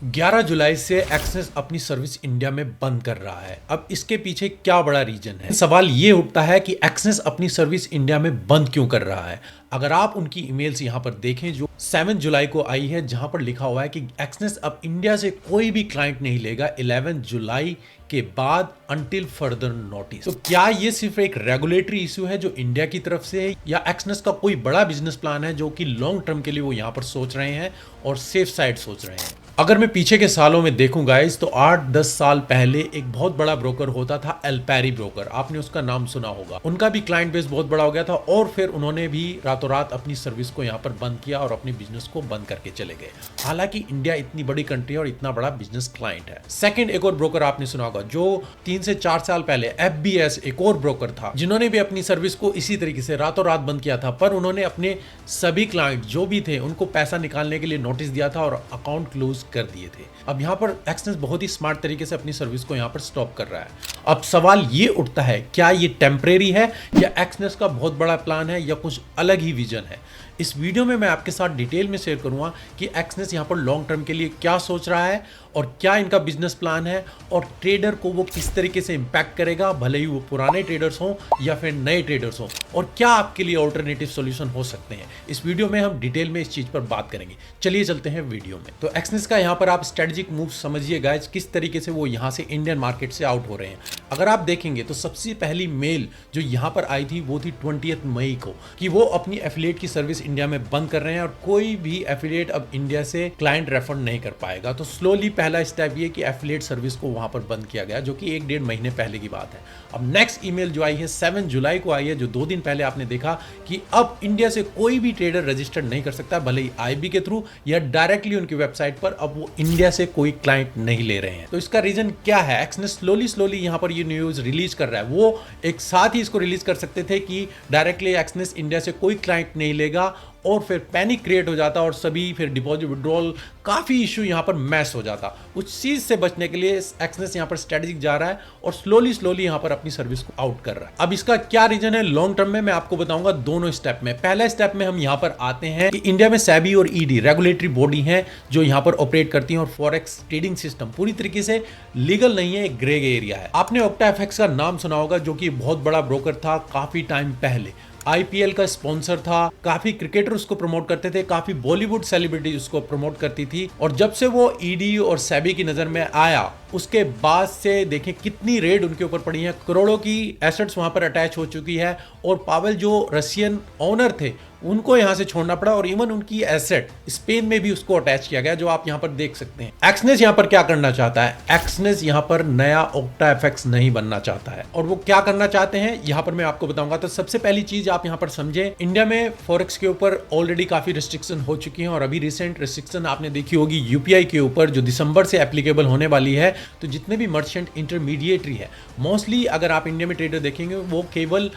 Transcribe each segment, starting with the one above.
11 जुलाई से एक्सेस अपनी service India में बंद कर रहा है। अब इसके पीछे क्या बड़ा रीजन है? सवाल ये उठता है कि एक्सेस अपनी सर्विस इंडिया में बंद क्यों कर रहा है। अगर आप उनकी ईमेल्स यहां पर देखें जो 7 जुलाई को आई है, जहां पर लिखा हुआ है कि एक्सेस अब इंडिया से कोई भी क्लाइंट नहीं लेगा 11 जुलाई के बाद अंटिल फर्दर नोटिस। तो क्या ये सिर्फ एक रेगुलेटरी इशू है जो इंडिया की तरफ से है, या एक्सेस का कोई बड़ा बिजनेस प्लान है जो कि लॉन्ग टर्म के लिए वो यहां पर सोच रहे हैं और सेफ साइड सोच रहे हैं? अगर मैं पीछे के सालों में देखूं गाइस, तो 8-10 साल पहले एक बहुत बड़ा ब्रोकर होता था एल्पैरी ब्रोकर। आपने उसका नाम सुना होगा। उनका भी क्लाइंट बेस बहुत बड़ा हो गया था और फिर उन्होंने भी रातों रात अपनी सर्विस को यहाँ पर बंद किया और अपने बिजनेस को बंद करके चले गए। हालांकि इंडिया इतनी बड़ी कंट्री है और इतना बड़ा बिजनेस क्लाइंट है। सेकंड एक और ब्रोकर आपने सुना होगा जो 3 से 4 साल पहले FBS एक और ब्रोकर था, जिन्होंने भी अपनी सर्विस को इसी तरीके से रातों रात बंद किया था। पर उन्होंने अपने सभी क्लाइंट जो भी थे उनको पैसा निकालने के लिए नोटिस दिया था और अकाउंट क्लोज कर दिए थे। अब यहाँ पर एक्सेस बहुत ही स्मार्ट तरीके से अपनी सर्विस को यहाँ पर स्टॉप कर रहा है। अब सवाल ये उठता है, क्या ये टेम्परेरी है या एक्सेस का बहुत बड़ा प्लान है या कुछ अलग ही विजन है? इस वीडियो में मैं आपके साथ डिटेल में शेयर करूंगा कि एक्सेस यहाँ पर लॉन्ग टर्म के लिए क्या सोच रहा है और क्या इनका बिजनेस प्लान है और ट्रेडर को वो किस तरीके से इंपैक्ट करेगा, भले ही वो पुराने ट्रेडर्स हों या फिर नए ट्रेडर्स हों, और क्या आपके लिए ऑल्टरनेटिव सॉल्यूशन हो सकते हैं। इस वीडियो में हम डिटेल में इस चीज पर बात करेंगे। चलिए चलते हैं वीडियो में। तो एक्सेस का यहाँ पर आप स्ट्रेटेजिक मूव समझिए गाइस, किस तरीके से वो यहाँ से इंडियन मार्केट से आउट हो रहे हैं। अगर आप देखेंगे तो सबसे पहली मेल जो यहाँ पर आई थी वो थी 20 मई को, कि वो अपनी एफिलिएट की सर्विस इंडिया में बंद कर रहे हैं और कोई भी एफिलिएट अब इंडिया से क्लाइंट रेफर नहीं कर पाएगा। तो स्लोली पहला स्टेप ये कि एफिलिएट सर्विस को वहां पर बंद किया गया, जो कि 1-1.5 महीने पहले की बात है। अब नेक्स्ट ईमेल जो आई है 7 जुलाई को आई है, जो 2 दिन पहले आपने देखा कि अब इंडिया से कोई भी ट्रेडर रजिस्टर्ड नहीं कर सकता, भले ही IB के थ्रू या डायरेक्टली उनकी वेबसाइट पर। अब वो इंडिया से कोई क्लाइंट नहीं ले रहे हैं। तो इसका रीजन क्या है? एक्सेस स्लोली यहां पर ये न्यूज रिलीज कर रहा है। वो एक साथ ही इसको रिलीज कर सकते थे कि डायरेक्टली एक्सेस इंडिया से कोई क्लाइंट नहीं लेगा और फिर पैनिक क्रिएट हो जाता और सभी फिर डिपॉजिट विड्रॉल काफी इशू यहां पर मैस हो जाता। उस चीज से बचने के लिए एक्सेस यहां पर स्ट्रेटेजिक जा रहा है और स्लोली यहां पर अपनी सर्विस को आउट कर रहा है। अब इसका क्या रीजन है लॉन्ग टर्म में, मैं आपको बताऊंगा दोनों स्टेप में। पहला स्टेप में हम यहां पर आते हैं कि इंडिया में सेबी और ED रेगुलेटरी बॉडी है जो यहां पर ऑपरेट करती है और फॉरेक्स ट्रेडिंग सिस्टम पूरी तरीके से लीगल नहीं है, एक ग्रे एरिया है। आपने OctaFX का नाम सुना होगा, जो कि बहुत बड़ा ब्रोकर था काफी टाइम पहले। IPL का स्पॉन्सर था, काफी क्रिकेटर उसको प्रमोट करते थे, काफी बॉलीवुड सेलिब्रिटी उसको प्रमोट करती थी। और जब से वो ED और सेबी की नजर में आया उसके बाद से देखें कितनी रेड उनके ऊपर पड़ी है, करोड़ों की एसेट्स वहां पर अटैच हो चुकी है। और पावेल जो रशियन ओनर थे उनको यहां से छोड़ना पड़ा और इवन उनकी एसेट स्पेन में भी उसको अटैच किया गया, जो आप यहां पर देख सकते हैं। एक्सेस यहां पर क्या करना चाहता है? एक्सेस यहां पर नया OctaFX नहीं बनना चाहता है। और वो क्या करना चाहते हैं यहां पर मैं आपको बताऊंगा। तो सबसे पहली चीज आप यहां पर समझे, इंडिया में फॉरेक्स के ऊपर ऑलरेडी काफी रिस्ट्रिक्शन हो चुकी है और अभी रिसेंट रिस्ट्रिक्शन आपने देखी होगी UPI के ऊपर, जो दिसंबर से एप्लीकेबल होने वाली है। तो जितने भी मर्चेंट इंटरमीडिएटरी है, मोस्टली अगर आप इंडिया में ट्रेडर देखेंगे वो केवल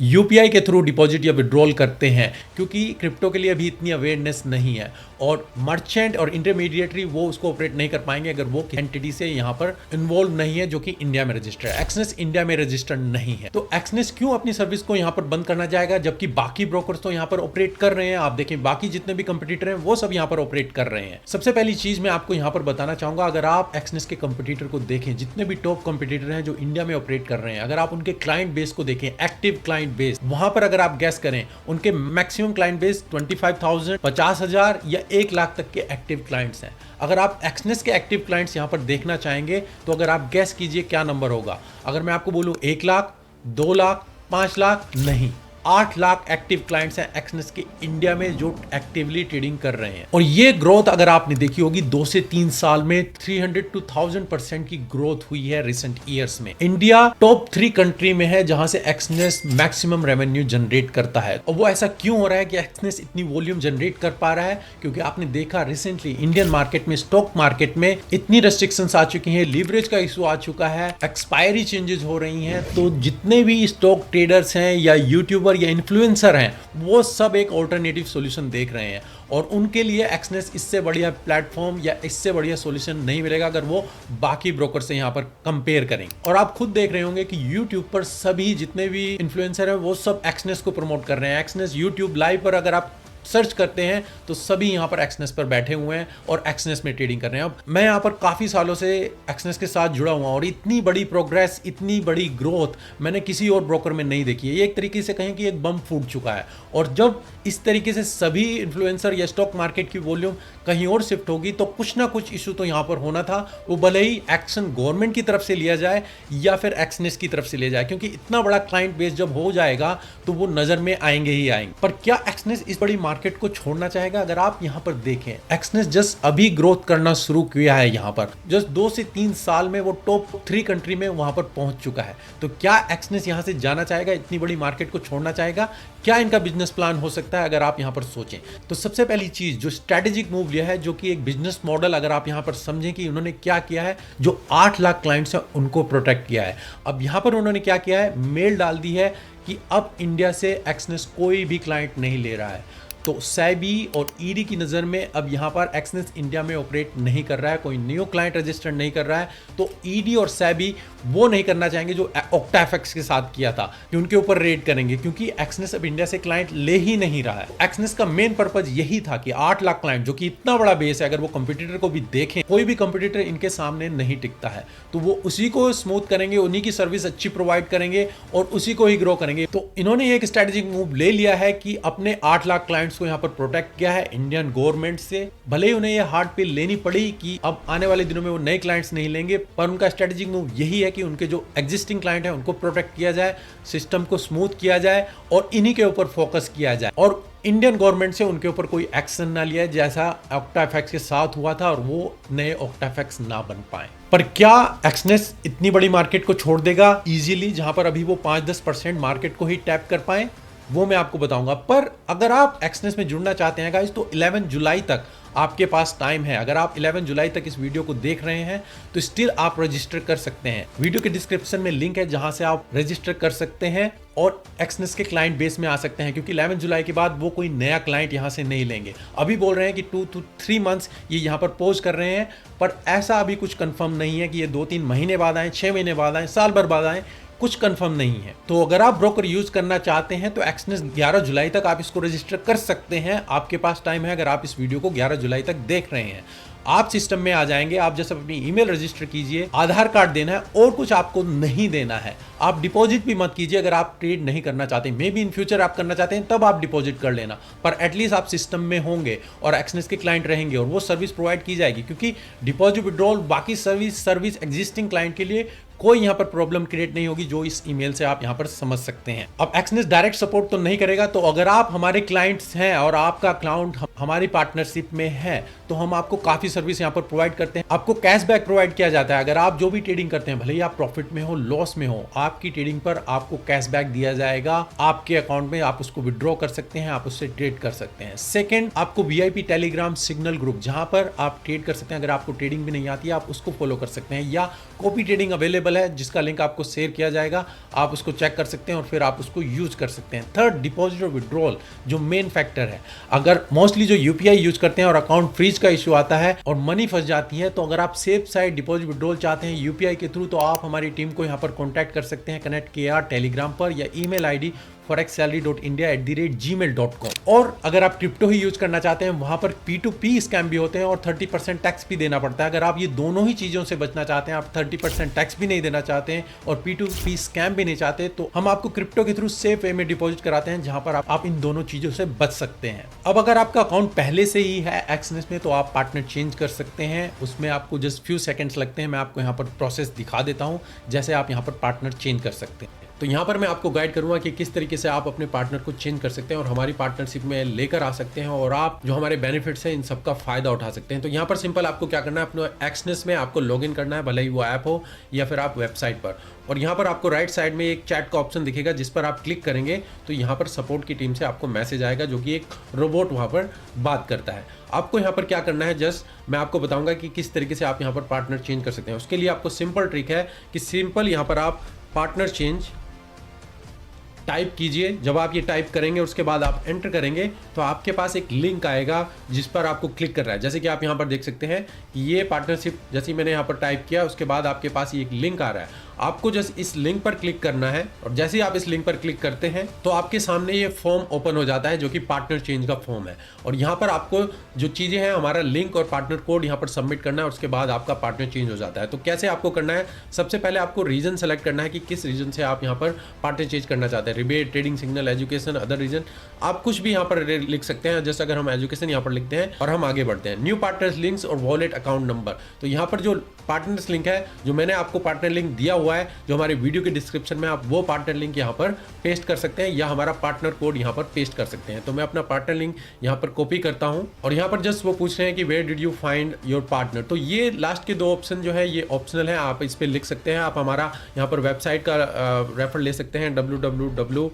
UPI के थ्रू डिपॉजिट या विड्रॉल करते हैं, क्योंकि क्रिप्टो के लिए अभी इतनी अवेयरनेस नहीं है। और मर्चेंट और इंटरमीडिएटरी वो उसको ऑपरेट नहीं कर पाएंगे अगर वो एंटिटी से यहाँ पर इन्वॉल्व नहीं है, जो कि इंडिया में रजिस्टर्ड है। एक्सेस इंडिया में रजिस्टर्ड नहीं है। तो एक्सेस क्यों अपनी सर्विस को यहाँ पर बंद करना चाहेगा, जबकि बाकी ब्रोकर्स तो यहाँ पर ऑपरेट कर रहे हैं? आप देखें बाकी जितने भी कंपटीटर हैं वो सब यहाँ पर ऑपरेट कर रहे हैं। सबसे पहली चीज मैं आपको यहाँ पर बताना चाहूंगा, अगर आप एक्सेस के कंपटीटर को देखें, जितने भी टॉप कंपटीटर हैं जो इंडिया में ऑपरेट कर रहे हैं, अगर आप उनके क्लाइंट बेस को देखें, एक्टिव क्लाइंट बेस, वहां पर अगर आप गैस करें, उनके मैक्सिमम क्लाइंट बेस 25,000, 50,000 या 1 लाख तक के एक्टिव क्लाइंट्स हैं। अगर आप एक्सेस के एक्टिव क्लाइंट्स यहां पर देखना चाहेंगे तो अगर आप गैस कीजिए क्या नंबर होगा। अगर मैं आपको बोलूं 1 लाख, 2 लाख, 5 लाख, नहीं, 8 लाख एक्टिव क्लाइंट्स हैं एक्सेस के इंडिया में जो एक्टिवली ट्रेडिंग कर रहे हैं। और ये ग्रोथ अगर आपने देखी होगी 2 से 3 साल में 300 to 1000% की ग्रोथ हुई है रिसेंट ईयर्स में। इंडिया टॉप 3 कंट्री में है जहां से एक्सेस मैक्सिमम रेवेन्यू जनरेट करता है। और वो ऐसा क्यों हो रहा है कि एक्सेस इतनी वॉल्यूम जनरेट कर पा रहा है? क्योंकि आपने देखा रिसेंटली इंडियन मार्केट में, स्टॉक मार्केट में इतनी रेस्ट्रिक्शंस आ चुकी हैं, लीवरेज का इशू आ चुका है, एक्सपायरी चेंजेस हो रही हैं। तो जितने भी स्टॉक ट्रेडर्स हैं या यूट्यूबर या इन्फ्लुएंसर हैं, वो सब एक ऑल्टरनेटिव सॉल्यूशन देख रहे हैं और उनके लिए एक्सेस इससे बढ़िया प्लेटफॉर्म या इससे बढ़िया सॉल्यूशन नहीं मिलेगा अगर वो बाकी ब्रोकर से यहां पर कंपेयर करें। और आप खुद देख रहे होंगे कि YouTube पर सभी जितने भी इन्फ्लुएंसर हैं वो सब एक्सेस को प्रमोट कर रहे हैं। एक्सेस YouTube लाइव पर अगर आप सर्च करते हैं तो सभी यहाँ पर एक्सनेस पर बैठे हुए हैं और एक्सनेस में ट्रेडिंग कर रहे हैं। अब मैं यहाँ पर काफ़ी सालों से एक्सनेस के साथ जुड़ा हुआ और इतनी बड़ी प्रोग्रेस, इतनी बड़ी ग्रोथ मैंने किसी और ब्रोकर में नहीं देखी है। ये एक तरीके से कहें कि एक बम फूट चुका है। और जब इस तरीके से सभी इन्फ्लुएंसर या स्टॉक मार्केट की वॉल्यूम कहीं और शिफ्ट होगी तो कुछ ना कुछ इशू तो यहाँ पर होना था। वो भले ही एक्शन गवर्नमेंट की तरफ से लिया जाए या फिर एक्सनेस की तरफ से लिया जाए, क्योंकि इतना बड़ा क्लाइंट बेस जब हो जाएगा तो वो नजर में आएंगे ही आएंगे। पर क्या एक्सनेस इस बड़ी मार्केट को छोड़ना चाहेगा? अगर आप यहाँ पर देखें, एक्सनेस जस्ट अभी ग्रोथ करना शुरू किया है। यहाँ पर जस्ट 2 से 3 साल में वो टॉप 3 कंट्री में वहां पर पहुंच चुका है। तो क्या एक्सनेस यहाँ से जाना चाहेगा? इतनी बड़ी मार्केट को छोड़ना चाहेगा? क्या इनका बिजनेस प्लान हो सकता है अगर आप यहाँ पर सोचें तो? सबसे पहली चीज जो स्ट्रेटेजिक मूव लिया है, जो कि एक बिजनेस मॉडल अगर आप यहाँ पर समझें कि उन्होंने क्या किया है, जो 8 लाख क्लाइंट्स हैं उनको प्रोटेक्ट किया है। अब यहाँ पर उन्होंने क्या किया है, मेल डाल दी है कि अब इंडिया से एक्सनेस कोई भी क्लाइंट नहीं ले रहा है। तो सेबी और ईडी की नज़र में अब यहाँ पर एक्सनेस इंडिया में ऑपरेट नहीं कर रहा है, कोई न्यू क्लाइंट रजिस्टर्ड नहीं कर रहा है। तो ईडी और सेबी वो नहीं करना चाहेंगे जो ऑक्टाफेक्स के साथ किया था कि उनके ऊपर रेड करेंगे, क्योंकि एक्सनेस अब इंडिया से क्लाइंट ले ही नहीं रहा है। एक्सनेस का मेन पर्पज यही था कि 8 लाख क्लाइंट, जो कि इतना बड़ा बेस है, अगर वो कंपटीटर को भी देखें, कोई भी कंपटीटर इनके सामने नहीं टिकता है, तो वो उसी को स्मूथ करेंगे, उन्हीं की सर्विस अच्छी प्रोवाइड करेंगे और उसी को ही ग्रो करेंगे। तो इन्होंने एक स्ट्रेटेजिक मूव ले लिया है कि अपने 8 लाख क्लाइंट्स को यहाँ पर प्रोटेक्ट किया है इंडियन गवर्नमेंट से। भले ही उन्हें यह हार्ड पे लेनी पड़ी कि अब आने वाले दिनों में वो नए क्लाइंट्स नहीं लेंगे, पर उनका स्ट्रेटेजिक मूव यही है कि उनके जो एग्जिस्टिंग क्लाइंट है उनको प्रोटेक्ट किया जाए, सिस्टम को स्मूथ किया जाए और इन्हीं के ऊपर फोकस किया जाए और इंडियन गवर्नमेंट से उनके ऊपर कोई एक्शन ना लिया जैसा ऑक्टाफेक्स के साथ हुआ था और वो नए ऑक्टाफेक्स ना बन पाए। पर क्या एक्सनेस इतनी बड़ी मार्केट को छोड़ देगा इजीली, जहां पर अभी वो 5-10% मार्केट को ही टैप कर पाए? वो मैं आपको बताऊंगा। पर अगर आप एक्सनेस में जुड़ना चाहते हैं गाइस तो 11 जुलाई तक आपके पास टाइम है। अगर आप 11 जुलाई तक इस वीडियो को देख रहे हैं तो स्टिल आप रजिस्टर कर सकते हैं। वीडियो के डिस्क्रिप्शन में लिंक है जहां से आप रजिस्टर कर सकते हैं और एक्सनेस के क्लाइंट बेस में आ सकते हैं, क्योंकि 11 जुलाई के बाद वो कोई नया क्लाइंट यहां से नहीं लेंगे। अभी बोल रहे हैं कि 2 to 3 मंथ्स ये यहां पर पोज कर रहे हैं, पर ऐसा अभी कुछ कंफर्म नहीं है कि ये 2-3 महीने बाद आए, 6 महीने बाद आए, साल भर बाद आए, कुछ कंफर्म नहीं है। तो अगर आप ब्रोकर यूज करना चाहते हैं तो एक्सनेस 11 जुलाई तक आप इसको रजिस्टर कर सकते हैं। आपके पास टाइम है। अगर आप इस वीडियो को 11 जुलाई तक देख रहे हैं, आप सिस्टम में आ जाएंगे। आप जैसे अपनी ईमेल रजिस्टर कीजिए, आधार कार्ड देना है और कुछ आपको नहीं देना है। आप डिपॉजिट भी मत कीजिए अगर आप ट्रेड नहीं करना चाहते। मे बी इन फ्यूचर आप करना चाहते हैं तब आप डिपॉजिट कर लेना, पर एटलीस्ट आप सिस्टम में होंगे और एक्सनेस के क्लाइंट रहेंगे और वो सर्विस प्रोवाइड की जाएगी, क्योंकि डिपॉजिट विड्रॉल बाकी सर्विस एग्जिस्टिंग क्लाइंट के लिए कोई यहाँ पर प्रॉब्लम क्रिएट नहीं होगी, जो इस ईमेल से आप यहाँ पर समझ सकते हैं। अब एक्सनेस डायरेक्ट सपोर्ट तो नहीं करेगा, तो अगर आप हमारे क्लाइंट्स हैं और आपका अकाउंट हमारी पार्टनरशिप में है तो हम आपको काफी सर्विस यहाँ पर प्रोवाइड करते हैं। आपको कैशबैक प्रोवाइड किया जाता है। अगर आप जो भी ट्रेडिंग करते हैं, भले ही आप प्रॉफिट में हो, लॉस में हो, आपकी ट्रेडिंग पर आपको कैशबैक दिया जाएगा। आपके अकाउंट में आप उसको विड्रॉ कर सकते हैं, आप उससे ट्रेड कर सकते हैं। सेकंड, आपको वीआईपी टेलीग्राम सिग्नल ग्रुप, जहां पर आप ट्रेड कर सकते हैं। अगर आपको ट्रेडिंग भी नहीं आती है आप उसको फॉलो कर सकते हैं, या कॉपी ट्रेडिंग अवेलेबल है जिसका लिंक आपको शेयर किया जाएगा, आप उसको चेक कर सकते हैं और फिर आप उसको यूज कर सकते हैं। थर्ड, डिपॉजिट और विड्रॉल जो मेन फैक्टर है। अगर मोस्टली जो यूपीआई यूज करते हैं और अकाउंट फ्रीज का इशू आता है और मनी फंस जाती है, तो अगर आप सेफ साइड डिपॉजिट विड्रॉल चाहते हैं यूपीआई के थ्रू, तो आप हमारी टीम को यहाँ पर कॉन्टैक्ट कर सकते हैं कनेक्ट किया टेलीग्राम पर या ईमेल आईडी forexsalary.india@gmail.com। और अगर आप क्रिप्टो ही यूज करना चाहते हैं, वहां पर P2P स्कैम भी होते हैं और 30% टैक्स भी देना पड़ता है। अगर आप ये दोनों ही चीजों से बचना चाहते हैं, आप 30% टैक्स भी नहीं देना चाहते हैं और P2P स्कैम भी नहीं चाहते, तो हम आपको क्रिप्टो के थ्रू सेफ वे में डिपॉजिट कराते हैं, जहां पर आप इन दोनों चीजों से बच सकते हैं। अब अगर आपका अकाउंट पहले से ही है एक्सनेस में तो आप पार्टनर चेंज कर सकते हैं। उसमें आपको जस्ट फ्यू सेकंड्स लगते हैं। मैं आपको यहाँ पर प्रोसेस दिखा देता हूँ जैसे आप यहाँ पर पार्टनर चेंज कर सकते हैं। तो यहाँ पर मैं आपको गाइड करूंगा कि किस तरीके से आप अपने पार्टनर को चेंज कर सकते हैं और हमारी पार्टनरशिप में लेकर आ सकते हैं और आप जो हमारे बेनिफिट्स हैं इन सबका फायदा उठा सकते हैं। तो यहाँ पर सिंपल आपको क्या करना है, अपने एक्सनेस में आपको लॉगिन करना है, भले ही वो ऐप हो या फिर आप वेबसाइट पर। और यहाँ पर आपको राइट साइड में एक चैट का ऑप्शन दिखेगा, जिस पर आप क्लिक करेंगे तो यहाँ पर सपोर्ट की टीम से आपको मैसेज आएगा, जो कि एक रोबोट वहाँ पर बात करता है। आपको यहाँ पर क्या करना है, जस्ट मैं आपको बताऊंगा कि किस तरीके से आप यहाँ पर पार्टनर चेंज कर सकते हैं। उसके लिए आपको सिंपल ट्रिक है कि सिंपल यहाँ पर आप पार्टनर चेंज टाइप कीजिए। जब आप ये टाइप करेंगे उसके बाद आप एंटर करेंगे तो आपके पास एक लिंक आएगा जिस पर आपको क्लिक करना है। जैसे कि आप यहाँ पर देख सकते हैं कि ये पार्टनरशिप, जैसे मैंने यहाँ पर टाइप किया उसके बाद आपके पास ये एक लिंक आ रहा है। आपको जस्ट इस लिंक पर क्लिक करना है और जैसे ही आप इस लिंक पर क्लिक करते हैं तो आपके सामने ये फॉर्म ओपन हो जाता है जो कि पार्टनर चेंज का फॉर्म है। और यहाँ पर आपको जो चीज़ें हैं, हमारा लिंक और पार्टनर कोड यहाँ पर सबमिट करना है और उसके बाद आपका पार्टनर चेंज हो जाता है। तो कैसे आपको करना है, सबसे पहले आपको रीजन सेलेक्ट करना है कि किस रीजन से आप यहाँ पर पार्टनर चेंज करना चाहते हैं। Rebate, trading signal, education, other reason, आप कुछ भी यहाँ पर लिख सकते हैं। जैसे अगर हम एजुकेशन यहाँ पर लिखते हैं और हम आगे बढ़ते हैं, न्यू पार्टनर्स लिंक्स और वॉलेट अकाउंट नंबर। तो यहाँ पर जो पार्टनर्स लिंक है, जो मैंने आपको पार्टनर लिंक दिया हुआ है, जो हमारे वीडियो के डिस्क्रिप्शन में, आप वो पार्टनर लिंक यहाँ पर पेस्ट कर सकते हैं या हमारा पार्टनर कोड यहाँ पर पेस्ट कर सकते हैं। तो मैं अपना पार्टनर लिंक यहाँ पर कॉपी करता हूँ और यहाँ पर जस्ट वो पूछ रहे हैं कि where did you find your partner. तो ये लास्ट के दो ऑप्शन जो है ये ऑप्शनल है, आप इस पर लिख सकते हैं। आप हमारा यहाँ पर वेबसाइट का रेफर ले सकते हैं www.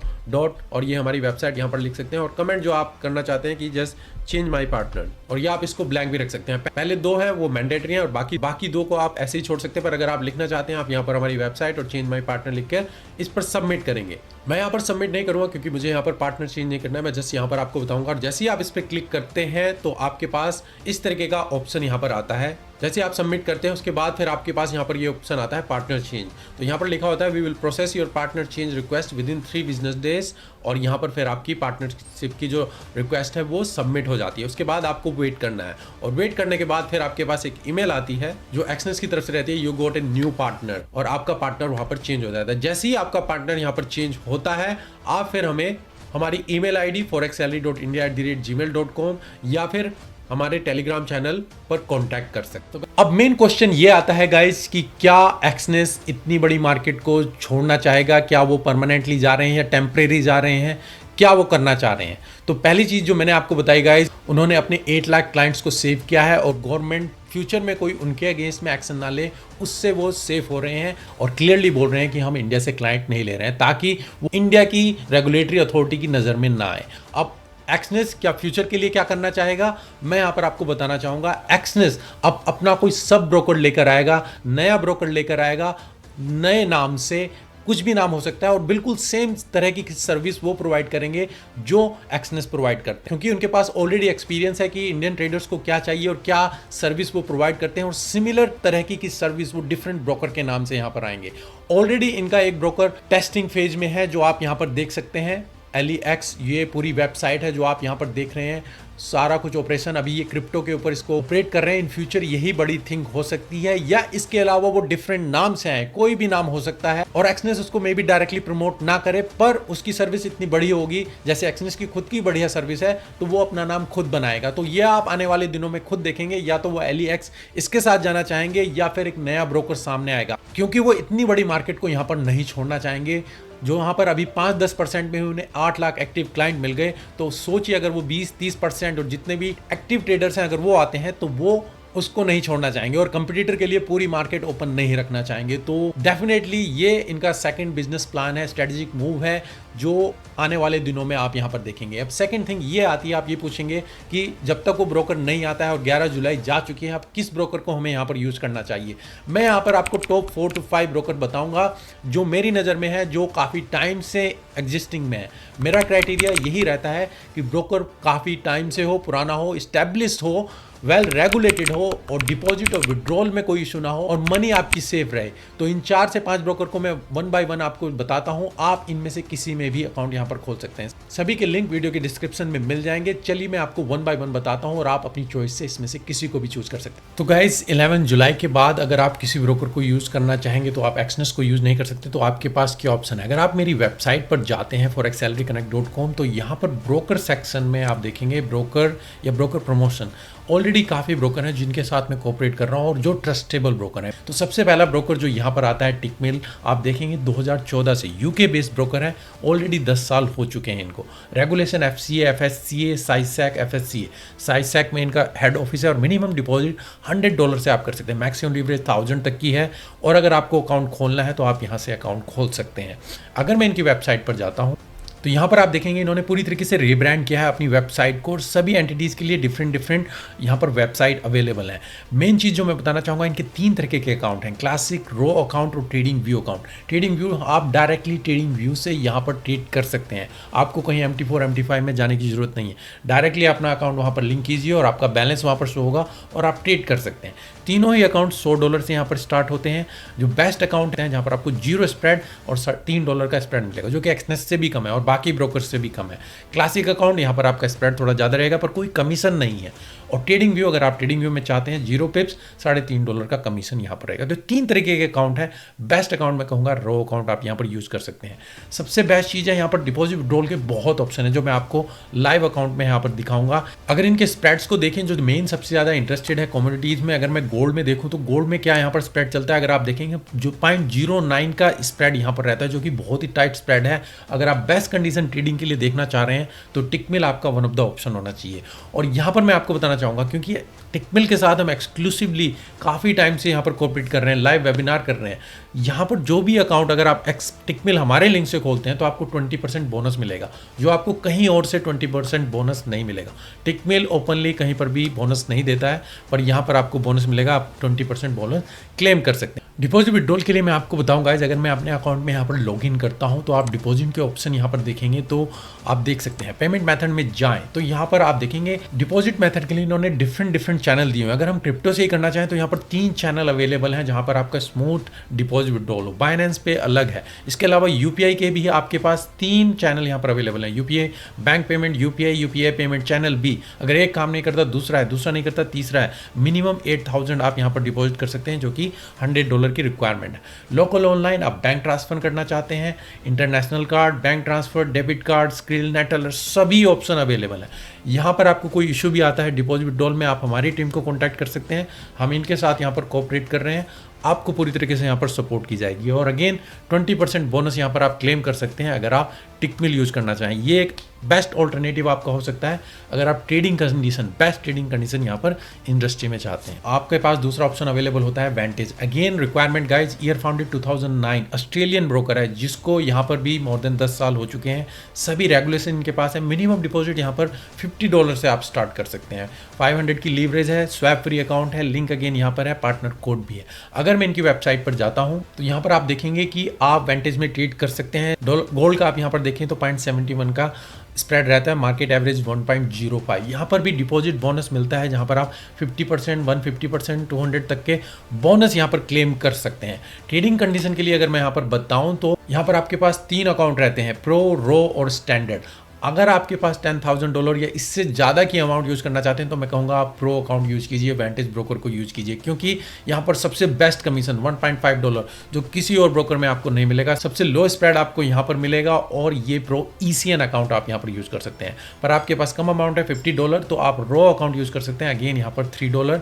और ये हमारी वेबसाइट यहाँ पर लिख सकते हैं और कमेंट जो आप करना चाहते हैं कि जस्ट चेंज माई पार्टनर, और ये आप इसको ब्लैंक भी रख सकते हैं। पहले दो हैं वो मैंडेटरी हैं और बाकी दो को आप ऐसे ही छोड़ सकते हैं। पर अगर आप लिखना चाहते हैं, आप यहाँ पर हमारी वेबसाइट और चेंज माई पार्टनर लिखकर इस पर सबमिट करेंगे। मैं यहाँ पर सबमिट नहीं करूँगा क्योंकि मुझे यहाँ पर पार्टनर चेंज नहीं करना है, मैं जस्ट यहाँ पर आपको बताऊंगा। और जैसे ही आप इस पर क्लिक करते हैं तो आपके पास इस तरीके का ऑप्शन यहाँ पर आता है। जैसे आप सबमिट करते हैं उसके बाद फिर आपके पास यहाँ पर ये ऑप्शन आता है पार्टनर चेंज। तो यहाँ पर लिखा होता है we will process your partner change request within 3 business days, और यहाँ पर फिर आपकी पार्टनरशिप की जो रिक्वेस्ट है वो सबमिट हो जाती है। उसके बाद आपको वेट करना है और वेट करने के बाद फिर आपके पास एक ईमेल आती है जो एक्सनेस की तरफ से रहती है, you got a new partner, और आपका पार्टनर वहाँ पर चेंज हो जाता है। जैसे ही आपका पार्टनर यहाँ पर चेंज होता है, आप फिर हमें हमारी ईमेल आईडी forexsalary.india@gmail.com या फिर हमारे टेलीग्राम चैनल पर कांटेक्ट कर सकते हो। अब मेन क्वेश्चन ये आता है गाइस कि क्या एक्सनेस इतनी बड़ी मार्केट को छोड़ना चाहेगा, क्या वो परमानेंटली जा रहे हैं या टेम्परेरी जा रहे हैं, क्या वो करना चाह रहे हैं। तो पहली चीज जो मैंने आपको बताई गाइस, उन्होंने अपने 8 लाख क्लाइंट्स को सेव किया है और गवर्नमेंट फ्यूचर में कोई उनके अगेंस्ट में एक्शन ना ले, उससे वो सेफ हो रहे हैं और क्लियरली बोल रहे हैं कि हम इंडिया से क्लाइंट नहीं ले रहे हैं, ताकि वो इंडिया की रेगुलेटरी अथॉरिटी की नज़र में ना आए। अब एक्सनेस क्या फ्यूचर के लिए क्या करना चाहेगा, मैं यहाँ पर आपको बताना चाहूँगा। एक्सनेस अब अपना कोई सब ब्रोकर लेकर आएगा, नया ब्रोकर लेकर आएगा, नए नाम से, कुछ भी नाम हो सकता है, और बिल्कुल सेम तरह की सर्विस वो प्रोवाइड करेंगे जो एक्सनेस प्रोवाइड करते हैं, क्योंकि उनके पास ऑलरेडी एक्सपीरियंस है कि इंडियन ट्रेडर्स को क्या चाहिए और क्या सर्विस वो प्रोवाइड करते हैं। और सिमिलर तरह की सर्विस वो डिफरेंट ब्रोकर के नाम से यहाँ पर आएंगे। ऑलरेडी इनका एक ब्रोकर टेस्टिंग फेज में है जो आप यहाँ पर देख सकते हैं, LEX, ये पूरी वेबसाइट है जो आप यहाँ पर देख रहे हैं। सारा कुछ ऑपरेशन अभी ये क्रिप्टो के ऊपर इसको ऑपरेट कर रहे हैं। इन फ्यूचर यही बड़ी थिंग हो सकती है, या इसके अलावा वो डिफरेंट नाम से आए, कोई भी नाम हो सकता है। और एक्सनेस उसको मे बी डायरेक्टली प्रमोट ना करे, पर उसकी सर्विस इतनी बड़ी होगी, जैसे एक्सनेस की खुद की बढ़िया सर्विस है, तो वो अपना नाम खुद बनाएगा। तो ये आप आने वाले दिनों में खुद देखेंगे, या तो वो LEX इसके साथ जाना चाहेंगे या फिर एक नया ब्रोकर सामने आएगा, क्योंकि वो इतनी बड़ी मार्केट को यहाँ पर नहीं छोड़ना चाहेंगे। जो वहाँ पर अभी 5-10% में उन्हें 8 लाख एक्टिव क्लाइंट मिल गए, तो सोचिए अगर वो 20-30% और जितने भी एक्टिव ट्रेडर्स हैं अगर वो आते हैं तो वो उसको नहीं छोड़ना चाहेंगे और कंपटीटर के लिए पूरी मार्केट ओपन नहीं रखना चाहेंगे। तो डेफिनेटली ये इनका सेकंड बिजनेस प्लान है, स्ट्रेटेजिक मूव है, जो आने वाले दिनों में आप यहाँ पर देखेंगे। अब सेकंड थिंग ये आती है, आप ये पूछेंगे कि जब तक वो ब्रोकर नहीं आता है और 11 जुलाई जा चुकी है, अब किस ब्रोकर को हमें यहाँ पर यूज़ करना चाहिए। मैं यहाँ पर आपको टॉप 4 to 5 ब्रोकर बताऊँगा जो मेरी नज़र में है, जो काफ़ी टाइम से एग्जिस्टिंग में है। मेरा क्राइटेरिया यही रहता है कि ब्रोकर काफ़ी टाइम से हो, पुराना हो, इस्टेब्लिश्ड हो, वेल रेगुलेटेड हो और डिपॉजिट और विड्रॉल में कोई इशू ना हो और मनी आपकी सेफ रहे। तो इन 4 से 5 ब्रोकर को मैं 1 by 1 आपको बताता हूं, आप इनमें से किसी में भी अकाउंट यहां पर खोल सकते हैं। सभी के लिंक वीडियो के डिस्क्रिप्शन में मिल जाएंगे। चलिए मैं आपको 1 by 1 बताता हूं और आप अपनी चॉइस से इसमें से किसी को भी चूज कर सकते हैं। तो गाइस 11 जुलाई के बाद अगर आप किसी ब्रोकर को यूज करना चाहेंगे तो आप एक्सनेस को यूज नहीं कर सकते। तो आपके पास क्या ऑप्शन है, अगर आप मेरी वेबसाइट पर जाते हैं forexsalaryconnect.com, तो यहाँ पर ब्रोकर सेक्शन में आप देखेंगे ब्रोकर या ब्रोकर प्रमोशन। ऑलरेडी काफ़ी ब्रोकर हैं जिनके साथ मैं कोऑपरेट कर रहा हूं और जो ट्रस्टेबल ब्रोकर हैं। तो सबसे पहला ब्रोकर जो यहां पर आता है टिकमेल, आप देखेंगे 2014 से यूके बेस्ड ब्रोकर है, ऑलरेडी 10 साल हो चुके हैं इनको। Regulation FCA, FSCA, साइसैक, FSCA। साइसैक में इनका हेड ऑफिस है और मिनिमम डिपॉजिट $100 से आप कर सकते हैं, मैक्सिमम लीवरेज 1000 तक की है। और अगर आपको अकाउंट खोलना है तो आप यहाँ से अकाउंट खोल सकते हैं। अगर मैं इनकी वेबसाइट पर जाता हूँ तो यहाँ पर आप देखेंगे इन्होंने पूरी तरीके से रीब्रांड किया है अपनी वेबसाइट को और सभी एंटिटीज़ के लिए डिफरेंट यहाँ पर वेबसाइट अवेलेबल है। मेन चीज़ जो मैं बताना चाहूँगा, इनके 3 तरीके के अकाउंट हैं, क्लासिक, रो अकाउंट और trading view account. Trading view आप डायरेक्टली ट्रेडिंग व्यू से यहाँ पर ट्रेड कर सकते हैं, आपको कहीं MT4 MT5 में जाने की ज़रूरत नहीं है। डायरेक्टली अपना अकाउंट वहाँ पर लिंक कीजिए और आपका बैलेंस वहाँ पर शो होगा और आप ट्रेड कर सकते हैं। तीनों ही अकाउंट $100 से यहाँ पर स्टार्ट होते हैं। जो बेस्ट अकाउंट हैं जहाँ पर आपको 0 स्प्रेड और $3 का स्प्रेड मिलेगा, जो कि एक्सनेस से भी कम है और बाकी ब्रोकर से भी कम है। क्लासिक अकाउंट यहाँ पर आपका स्प्रेड थोड़ा ज़्यादा रहेगा पर कोई कमीशन नहीं है। और ट्रेडिंग व्यू, अगर आप ट्रेडिंग व्यू में चाहते हैं 0 पिप्स, $3.5 का कमीशन यहाँ पर रहेगा। तो 3 तरीके के अकाउंट है। बेस्ट अकाउंट मैं कहूँगा रो अकाउंट आप यहाँ पर यूज़ कर सकते हैं। सबसे बेस्ट चीज़ है यहाँ पर डिपॉजिट विड्रॉल के बहुत ऑप्शन है जो मैं आपको लाइव अकाउंट में यहाँ पर दिखाऊंगा। अगर इनके स्प्रेड्स को देखें, जो मेन सबसे ज़्यादा इंटरेस्टेड है कमोडिटीज़ में, अगर मैं गोल्ड में देखूँ तो गोल्ड में क्या यहाँ पर स्प्रेड चलता है, अगर आप देखेंगे जो 0.09 का स्प्रेड यहाँ पर रहता है, जो कि बहुत ही टाइट स्प्रेड है। अगर आप बेस्ट कंडीशन ट्रेडिंग के लिए देखना चाह रहे हैं तो टिकमिल आपका वन ऑफ द ऑप्शन होना चाहिए। और यहाँ पर मैं आपको बताना चाहूँगा, क्योंकि टिकमिल के साथ हम एक्सक्लूसिवली काफ़ी टाइम से यहाँ पर कोऑपरेट कर रहे हैं, लाइव वेबिनार कर रहे हैं। यहाँ पर जो भी अकाउंट अगर आप टिकमिल हमारे लिंक से खोलते हैं तो आपको 20% बोनस मिलेगा, जो आपको कहीं और से 20% बोनस नहीं मिलेगा। टिकमिल ओपनली कहीं पर भी बोनस नहीं देता है, पर यहाँ पर आपको बोनस मिलेगा, आप 20% बोनस क्लेम कर सकते हैं। डिपॉजिट विड्रॉल के लिए मैं आपको बताऊंगा, अगर मैं अपने अकाउंट में यहाँ पर लॉगिन करता हूँ तो आप डिपॉजिट के ऑप्शन यहाँ पर देखेंगे तो आप देख सकते हैं। पेमेंट मेथड में जाएं तो यहाँ पर आप देखेंगे डिपॉजिट मेथड के लिए इन्होंने डिफरेंट चैनल दिए हुए हैं। अगर हम क्रिप्टो से ही करना चाहें तो यहाँ पर 3 चैनल अवेलेबल हैं जहाँ पर आपका स्मूथ डिपॉजिट विड्रॉल हो। बाइनेंस पे अलग है। इसके अलावा यूपीआई के भी आपके पास 3 चैनल यहाँ पर अवेलेबल हैं। UPI bank payment, UPI payment channel B, अगर एक काम नहीं करता दूसरा है, दूसरा नहीं करता तीसरा है। मिनिमम 8,000 आप यहाँ पर डिपॉजिट कर सकते हैं, जो कि $100 की रिक्वायरमेंट है। लोकल ऑनलाइन आप बैंक ट्रांसफर करना चाहते हैं, international card, bank transfer, debit card, skill, net alert, सभी ऑप्शन अवेलेबल है। यहाँ पर आपको कोई इशू भी आता है डिपॉजिट विड्रॉल में, आप हमारी टीम को कॉन्टैक्ट कर सकते हैं। हम इनके साथ यहाँ पर कोऑपरेट कर रहे हैं, आपको पूरी तरीके से यहाँ पर सपोर्ट की जाएगी। और अगेन 20% बोनस यहाँ पर आप क्लेम कर सकते हैं अगर आप टिकमिल यूज़ करना चाहें। ये एक बेस्ट ऑल्टरनेटिव आपका हो सकता है अगर आप trading condition, best trading condition यहाँ पर इंडस्ट्री में चाहते हैं। आपके पास दूसरा ऑप्शन अवेलेबल होता है Vantage. Again requirement guys, year founded 2009, Australian broker है जिसको यहाँ पर भी मोर देन 10 साल हो चुके हैं। सभी रेगुलेशन इनके पास है। मिनिमम डिपॉजिट यहाँ पर $50 से आप स्टार्ट कर सकते हैं। 500 की लीवरेज है, स्वैप फ्री अकाउंट है, लिंक अगेन यहाँ पर है, पार्टनर कोड भी है। अगर मैं इनकी वेबसाइट पर जाता हूँ तो यहाँ पर आप देखेंगे कि आप वेंटेज में ट्रेड कर सकते हैं। गोल्ड का आप यहाँ पर देखें तो 0.71 का स्प्रेड रहता है, मार्केट एवरेज 1.05। यहाँ पर भी डिपॉजिट बोनस मिलता है जहाँ पर आप 50%, 150%, 200 तक के बोनस यहाँ पर क्लेम कर सकते हैं। ट्रेडिंग कंडीशन के लिए अगर मैं यहाँ पर बताऊँ तो यहाँ पर आपके पास 3 अकाउंट रहते हैं, प्रो, रो और स्टैंडर्ड। अगर आपके पास $10,000 या इससे ज़्यादा की अमाउंट यूज़ करना चाहते हैं तो मैं कहूँगा आप प्रो अकाउंट यूज़ कीजिए, वेंटेज ब्रोकर को यूज़ कीजिए, क्योंकि यहाँ पर सबसे बेस्ट कमीशन $1.5 जो किसी और ब्रोकर में आपको नहीं मिलेगा। सबसे लो स्प्रेड आपको यहाँ पर मिलेगा और ये प्रो ECN अकाउंट आप यहाँ पर यूज़ कर सकते हैं। पर आपके पास कम अमाउंट है $50 तो आप रो अकाउंट यूज़ कर सकते हैं। अगेन यहाँ पर $3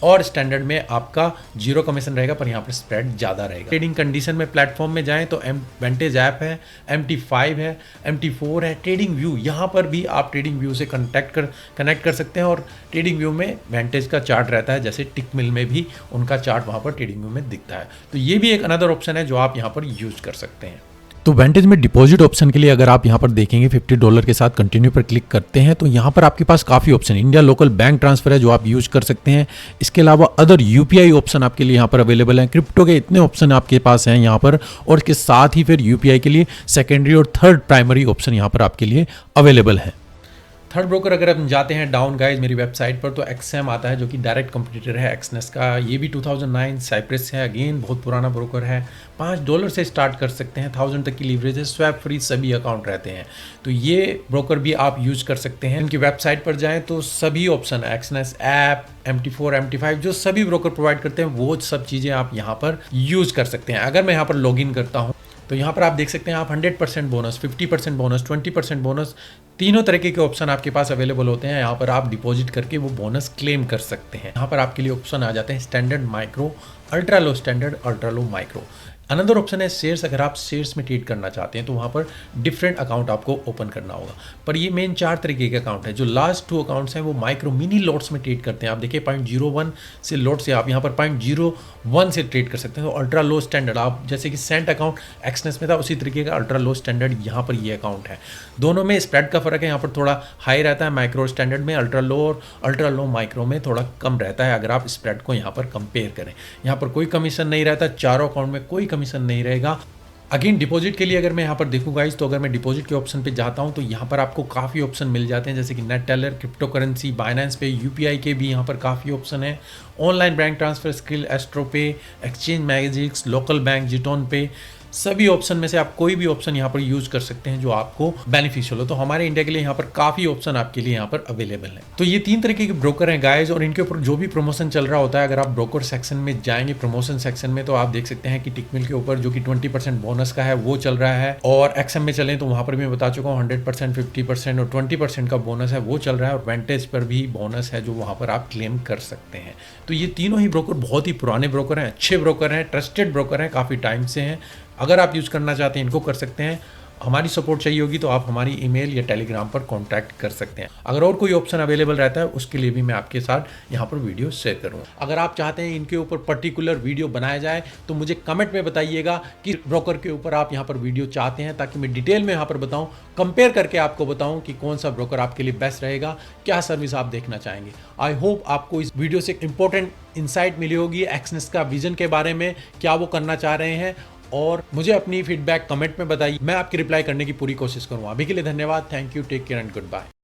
और स्टैंडर्ड में आपका 0 कमीशन रहेगा, पर यहाँ पर स्प्रेड ज़्यादा रहेगा। ट्रेडिंग कंडीशन में प्लेटफॉर्म में जाएं तो वेंटेज ऐप है, MT5 है, MT4 है, ट्रेडिंग व्यू, यहाँ पर भी आप ट्रेडिंग व्यू से कनेक्ट कर सकते हैं। और ट्रेडिंग व्यू में वेंटेज का चार्ट रहता है, जैसे टिकमिल में भी उनका चार्ट वहाँ पर ट्रेडिंग व्यू में दिखता है। तो ये भी एक अनदर ऑप्शन है जो आप यहाँ पर यूज़ कर सकते हैं। तो वेंटेज में डिपॉजिट ऑप्शन के लिए अगर आप यहाँ पर देखेंगे $50 के साथ कंटिन्यू पर क्लिक करते हैं तो यहाँ पर आपके पास काफ़ी ऑप्शन है। इंडिया लोकल बैंक ट्रांसफर है जो आप यूज कर सकते हैं। इसके अलावा अदर UPI ऑप्शन आपके लिए यहाँ पर अवेलेबल है। क्रिप्टो के इतने ऑप्शन आपके पास हैं यहाँ पर, और इसके साथ ही फिर UPI के लिए सेकेंडरी और थर्ड प्राइमरी ऑप्शन यहाँ पर आपके लिए अवेलेबल है। थर्ड ब्रोकर अगर हम जाते हैं डाउन गाइज मेरी वेबसाइट पर तो XM आता है जो कि डायरेक्ट कंपटीटर है एक्सनेस का। ये भी 2009 साइप्रस है, अगेन बहुत पुराना ब्रोकर है। $5 से स्टार्ट कर सकते हैं, 1000 तक की लीवरेज है, स्वैप फ्री सभी अकाउंट रहते हैं। तो ये ब्रोकर भी आप यूज कर सकते हैं। इनकी वेबसाइट पर जाएं तो सभी ऑप्शन है, एक्सनेस ऐप, MT4, MT5 जो सभी ब्रोकर प्रोवाइड करते हैं वो सब चीज़ें आप यहाँ पर यूज कर सकते हैं। अगर मैं यहाँ पर लॉग इन करता हूँ तो यहाँ पर आप देख सकते हैं आप 100% बोनस, 50% बोनस, 20% बोनस, तीनों तरीके के ऑप्शन आपके पास अवेलेबल होते हैं। यहाँ पर आप डिपॉजिट करके वो बोनस क्लेम कर सकते हैं। यहाँ पर आपके लिए ऑप्शन आ जाते हैं standard, micro, ultra low standard, ultra low micro. Another option है शेयर्स। अगर आप शेयर्स में ट्रेड करना चाहते हैं तो वहाँ पर डिफरेंट अकाउंट आपको ओपन करना होगा। पर ये मेन 4 तरीके के अकाउंट है। जो लास्ट 2 अकाउंट्स हैं वो माइक्रो मिनी लॉट्स में ट्रेड करते हैं। आप देखिए 0.01 से लॉट से आप यहाँ पर 0.01 से ट्रेड कर सकते हैं। तो अल्ट्रा लो स्टैंडर्ड, आप जैसे कि सेंट अकाउंट एक्सनेस में था उसी तरीके का अल्ट्रा लो स्टैंडर्ड यहाँ पर ये अकाउंट है। दोनों में स्प्रेड का फर्क है, यहाँ पर थोड़ा हाई रहता है माइक्रो स्टैंडर्ड में, अल्ट्रा लो और अल्ट्रा लो माइक्रो में थोड़ा कम रहता है। अगर आप स्प्रेड को यहाँ पर कंपेयर करें, यहाँ पर कोई कमीशन नहीं रहता, चारों अकाउंट में कोई कमीशन नहीं रहेगा। अगेन डिपॉजिट के लिए अगर मैं यहाँ पर देखूँ गाइस, तो अगर मैं डिपॉजिट के ऑप्शन पे जाता हूँ तो यहाँ पर आपको काफ़ी ऑप्शन मिल जाते हैं, जैसे कि Neteller, cryptocurrency, Binance pay, UPI के भी यहाँ पर काफ़ी ऑप्शन है। Online bank transfer, Skrill, AstroPay, exchange magics, local bank, Jeton pay, सभी ऑप्शन में से आप कोई भी ऑप्शन यहाँ पर यूज कर सकते हैं जो आपको बेनिफिशियल हो। तो हमारे इंडिया के लिए यहाँ पर काफी ऑप्शन आपके लिए यहाँ पर अवेलेबल है। तो ये 3 तरीके के ब्रोकर हैं गाइस, और इनके ऊपर जो भी प्रमोशन चल रहा होता है, अगर आप ब्रोकर सेक्शन में जाएंगे, प्रमोशन सेक्शन में, तो आप देख सकते हैं कि टिकमिल के ऊपर जो कि 20% बोनस का है वो चल रहा है, और एक्सएम में चलें तो वहां पर भी मैं बता चुका हूँ 100%, 50% और 20% का बोनस है वो चल रहा है, और वेंटेज पर भी बोनस है जो वहां पर आप क्लेम कर सकते हैं। तो ये तीनों ही ब्रोकर बहुत ही पुराने ब्रोकर हैं, अच्छे ब्रोकर हैं, ट्रस्टेड ब्रोकर हैं, काफ़ी टाइम से हैं। अगर आप यूज़ करना चाहते हैं इनको कर सकते हैं। हमारी सपोर्ट चाहिए होगी तो आप हमारी ईमेल या टेलीग्राम पर कांटेक्ट कर सकते हैं। अगर और कोई ऑप्शन अवेलेबल रहता है उसके लिए भी मैं आपके साथ यहाँ पर वीडियो शेयर करूँगा। अगर आप चाहते हैं इनके ऊपर पर्टिकुलर वीडियो बनाया जाए तो मुझे कमेंट में बताइएगा कि ब्रोकर के ऊपर आप यहाँ पर वीडियो चाहते हैं, ताकि मैं डिटेल में यहाँ पर बताऊँ, कंपेयर करके आपको बताऊँ कि कौन सा ब्रोकर आपके लिए बेस्ट रहेगा, क्या सर्विस आप देखना चाहेंगे। आई होप आपको इस वीडियो से इंपॉर्टेंट इंसाइट मिली होगी एक्सनेस का विजन के बारे में, क्या वो करना चाह रहे हैं, और मुझे अपनी फीडबैक कमेंट में बताइए, मैं आपकी रिप्लाई करने की पूरी कोशिश करूंगा। अभी के लिए धन्यवाद, thank you, take care and good bye.